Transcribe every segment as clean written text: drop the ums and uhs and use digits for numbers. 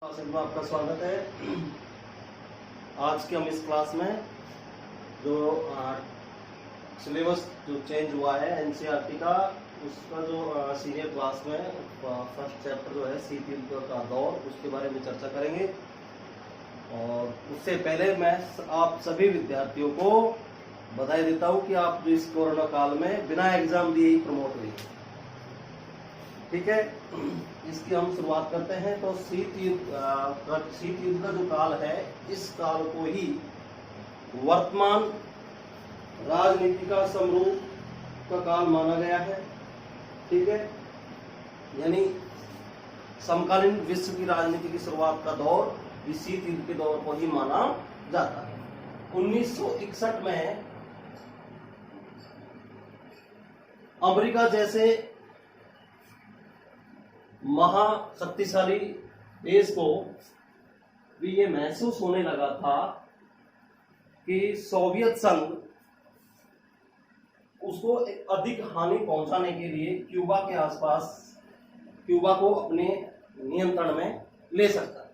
Class में आपका स्वागत है। आज के हम इस क्लास में जो सिलेबस जो चेंज हुआ है एनसीईआरटी का, उसका जो सीनियर क्लास में फर्स्ट चैप्टर जो है शीत युद्ध का दौर, उसके बारे में चर्चा करेंगे। और उससे पहले मैं आप सभी विद्यार्थियों को बधाई देता हूं कि आप जो इस कोरोना काल में बिना एग्जाम दिए ही प्रमोट हुए। ठीक है, इसकी हम शुरुआत करते हैं। तो शीत युद्ध का जो काल है, इस काल को ही वर्तमान राजनीति का समरूप का काल माना गया है। ठीक है, यानी समकालीन विश्व की राजनीति की शुरुआत का दौर इस शीत युद्ध के दौर को ही माना जाता है। 1961 में अमेरिका जैसे महाशक्तिशाली देश को भी ये महसूस होने लगा था कि सोवियत संघ उसको एक अधिक हानि पहुंचाने के लिए क्यूबा के आसपास, क्यूबा को अपने नियंत्रण में ले सकता है,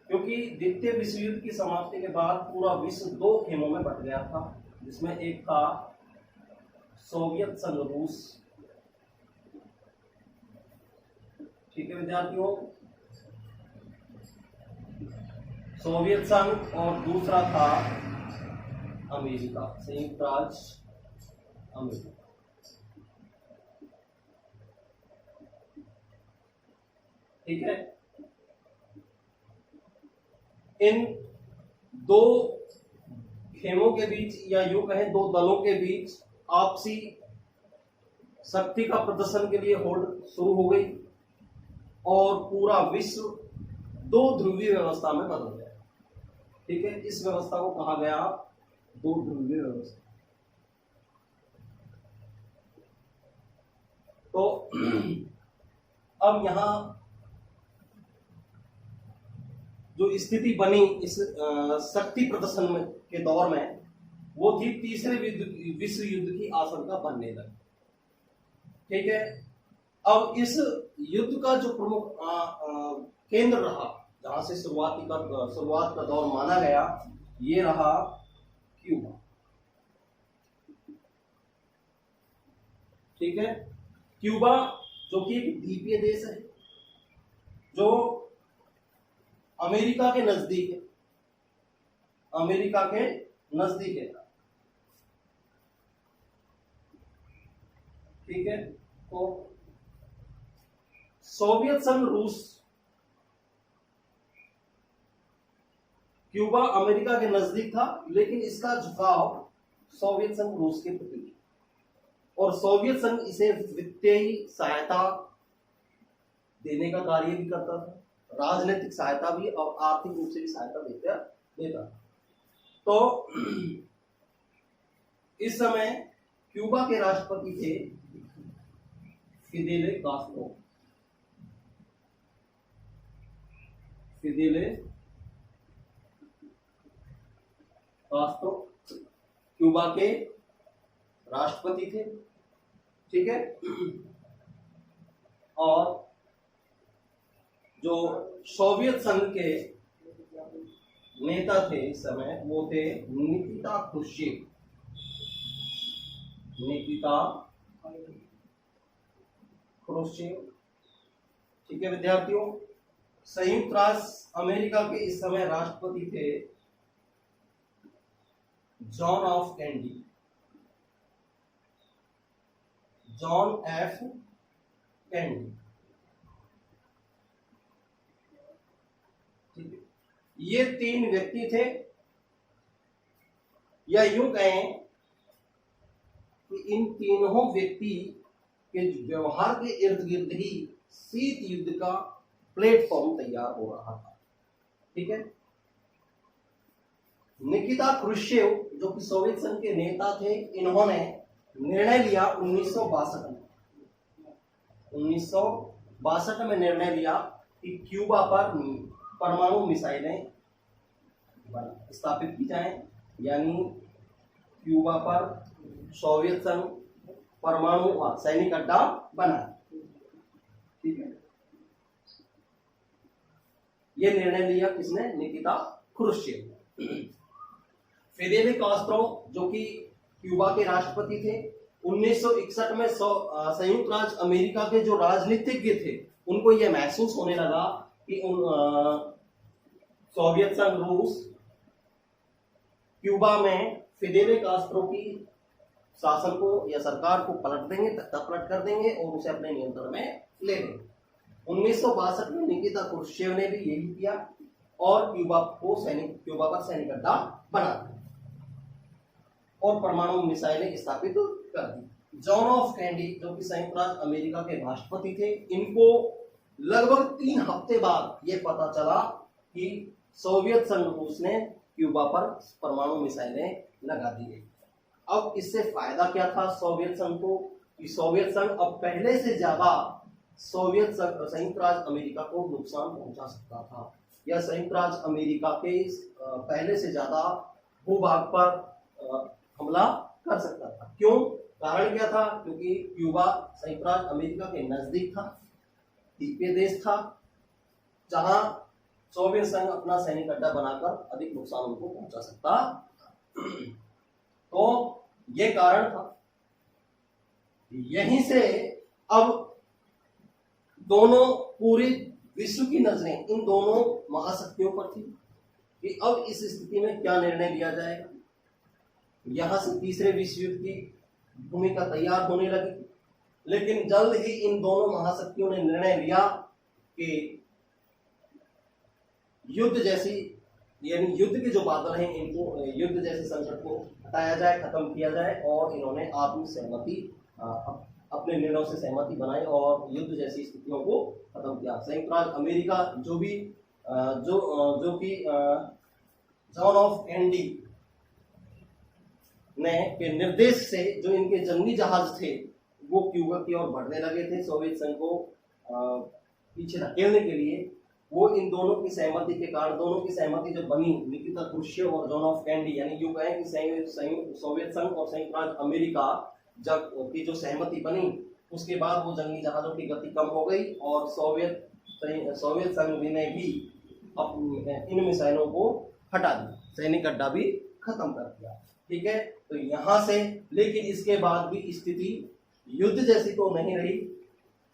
क्योंकि द्वितीय विश्व युद्ध की समाप्ति के बाद पूरा विश्व दो खेमों में बंट गया था, जिसमें एक था सोवियत संघ रूस। ठीक है विद्यार्थियों, सोवियत संघ, और दूसरा था अमेरिका, संयुक्त राज्य अमेरिका। ठीक है, इन दो खेमों के बीच, या यूं कहें दो दलों के बीच, आपसी शक्ति का प्रदर्शन के लिए होड़ शुरू हो गई और पूरा विश्व दो ध्रुवीय व्यवस्था में बदल गया। ठीक है, इस व्यवस्था को कहा गया दो ध्रुवीय व्यवस्था। तो अब यहां जो स्थिति बनी इस शक्ति प्रदर्शन में के दौर में, वो थी तीसरे विश्व युद्ध की आशंका बनने लगी। ठीक है, अब इस युद्ध का जो प्रमुख केंद्र रहा, जहां से शुरुआत का दौर माना गया, ये रहा क्यूबा। ठीक है, क्यूबा जो कि एक द्वीपीय देश है, जो अमेरिका के नजदीक है, अमेरिका के नजदीक है। ठीक है, तो सोवियत संघ रूस, क्यूबा अमेरिका के नजदीक था, लेकिन इसका झुकाव सोवियत संघ रूस के प्रति, और सोवियत संघ इसे वित्तीय सहायता देने का कार्य भी करता था, राजनीतिक सहायता भी और आर्थिक रूप से भी सहायता देता। तो इस समय क्यूबा के राष्ट्रपति थे Fidel Castro. Fidel Castro Cuba के राष्ट्रपति थे। ठीक है, और जो सोवियत संघ के नेता थे इस समय, वो थे निकिता क्रुश्चेव। निकिता क्रुश्चेव। ठीक है विद्यार्थियों, संयुक्त राष्ट्र अमेरिका के इस समय राष्ट्रपति थे John of candy, John F candy. ठीक है, ये तीन व्यक्ति थे, या यूं कहें कि इन तीनों व्यक्ति के व्यवहार के इर्द गिर्द ही शीत युद्ध का प्लेटफॉर्म तैयार हो रहा था। ठीक है, निकिता क्रुश्चेव जो कि सोवियत संघ के नेता थे, इन्होंने निर्णय लिया 1962 में। 1962 में निर्णय लिया कि क्यूबा पर परमाणु मिसाइलें स्थापित की जाएं, यानी क्यूबा पर सोवियत संघ परमाणु सैनिक अड्डा बनाए। ठीक है, ये निर्णय लिया किसने? निकिता क्रुश्चेव। फिदेल कास्ट्रो जो कि क्यूबा के राष्ट्रपति थे, 1961 में संयुक्त राज्य अमेरिका के जो राजनीतिज्ञ थे उनको यह महसूस होने लगा कि सोवियत संघ रूस क्यूबा में फिदेल कास्ट्रो की शासन को या सरकार को पलट देंगे, तख्ता पलट कर देंगे और उसे अपने नियंत्रण में ले लेंगे। 1962 में निकिता क्रुश्चेव ने भी यही किया और क्यूबा पर सैनिक अड्डा बना दिया और परमाणु मिसाइलें स्थापित कर दी। जॉन एफ कैनेडी जो कि संयुक्त राज्य अमेरिका के राष्ट्रपति थे, इनको लगभग 3 हफ्ते बाद यह पता चला कि सोवियत संघ रूस ने क्यूबा पर परमाणु मिसाइलें लगा दी है। अब इससे फायदा क्या था सोवियत संघ को कि सोवियत संघ अब पहले से ज्यादा संयुक्त राज्य अमेरिका को नुकसान पहुंचा सकता था या संयुक्त राज्य अमेरिका के पहले से ज्यादा भूभाग पर हमला कर सकता था। क्यों? कारण क्या था? क्योंकि क्यूबा संयुक्त राज्य अमेरिका के नजदीक था, द्वीपीय देश था, जहां सोवियत संघ अपना सैनिक अड्डा बनाकर अधिक नुकसान उनको पहुंचा सकता था। तो ये कारण था। यहीं से अब दोनों पूरी विश्व की नजरें इन दोनों महाशक्तियों पर थी कि अब इस स्थिति में क्या निर्णय लिया जाएगा। यहां से तीसरे विश्व युद्ध की भूमिका तैयार होने लगी, लेकिन जल्द ही इन दोनों महाशक्तियों ने निर्णय लिया कि युद्ध जैसी यानी युद्ध के जो बादल हैं इनको युद्ध जैसे संकट को हटाया जाए, खत्म किया जाए और इन्होंने आपसी सहमति अपने निर्णयों से सहमति बनाई और युद्ध जैसी स्थितियों को खत्म किया। संयुक्त राज्य अमेरिका जो कि जॉन एफ कैनेडी ने के निर्देश से जो इनके जंगी जहाज थे वो क्यूबा की ओर बढ़ने लगे थे सोवियत संघ को पीछे धकेलने के लिए, वो इन दोनों की सहमति के कारण, दोनों की सहमति जब बनी निकिता क्रुश्चेव और जॉन एफ कैनेडी, यानी यूं कहें कि सोवियत संघ और संयुक्त राज्य अमेरिका जब की जो सहमति बनी उसके बाद वो जंगी जहाजों की गति कम हो गई और सोवियत संघ ने भी इन मिसाइलों को हटा दिया, सैनिक अड्डा भी खत्म कर दिया। ठीक है, तो यहां से लेकिन इसके बाद भी स्थिति युद्ध जैसी तो नहीं रही,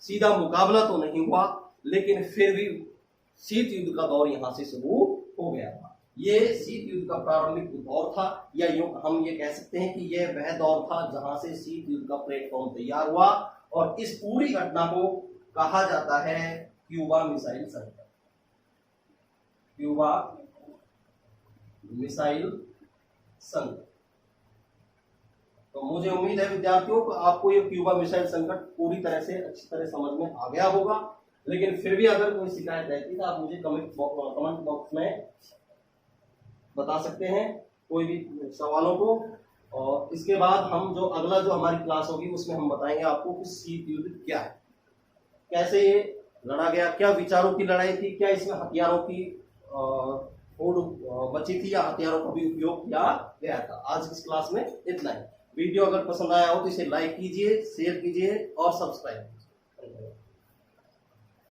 सीधा मुकाबला तो नहीं हुआ, लेकिन फिर भी शीत युद्ध का दौर यहां से शुरू हो गया था। ये शीत युद्ध का प्रारंभिक दौर था या हम ये कह सकते हैं कि यह वह दौर था जहां से शीत युद्ध का प्लेटफॉर्म तैयार हुआ और इस पूरी घटना को कहा जाता है क्यूबा मिसाइल संकट। क्यूबा मिसाइल संकट। तो मुझे उम्मीद है विद्यार्थियों को आपको ये क्यूबा मिसाइल संकट पूरी तरह से अच्छी तरह समझ में आ गया होगा, लेकिन फिर भी अगर कोई शिकायत रहती तो आप मुझे कमेंट बॉक्स में बता सकते हैं कोई भी सवालों को। और इसके बाद हम जो अगला जो हमारी क्लास होगी उसमें हम बताएंगे आपको कि शीत युद्ध क्या है, कैसे ये लड़ा गया, क्या विचारों की लड़ाई थी, क्या इसमें हथियारों की होड़ बची थी या हथियारों का भी उपयोग किया गया था। आज की क्लास में इतना ही। वीडियो अगर पसंद आया हो तो इसे लाइक कीजिए, शेयर कीजिए और सब्सक्राइब कीजिए।